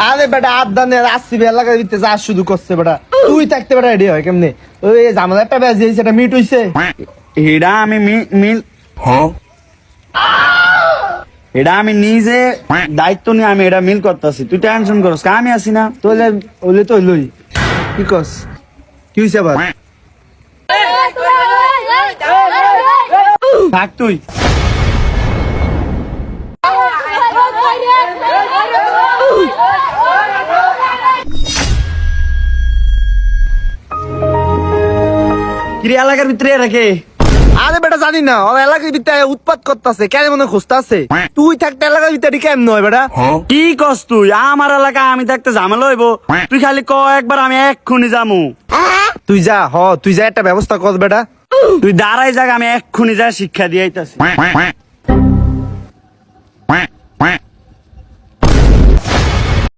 আরে বেটা আদানে আসছি এলাকা দিতে যা শুধু করছে বেটা তুই থাকতে বেটা রেডি হয় কেমনে ওই জামালা একটা বেজ দিয়েছে এটা মিট হইছে এটা আমি মিল এটা আমি নিজে দায়িত্ব নিয়ে আমি এটা মিল করতেছি তুই টেনশন করস আমি আছি না তোলে ওলে তো লই কি কস কি হইছে আবার থাক তুই কিরে এলাকার ভিতরে রাখে আরে বেটা জানি না ও এলাকার ভিতরে উৎপাত করতেছে কেন মনে খুঁজতেছে তুই থাকতে এলাকার ভিতরে কেমন হয় বেটা কি কস তুই আমার এলাকা আমি থাকতে ঝামেলা হইব তুই খালি ক একবার আমি এক্ষুনি যামু তুই যা তুই যা একটা ব্যবস্থা কর বেটা তুই দাঁড়াই যাক আমি এক্ষুনি যা শিক্ষা দিয়ে আইতাছি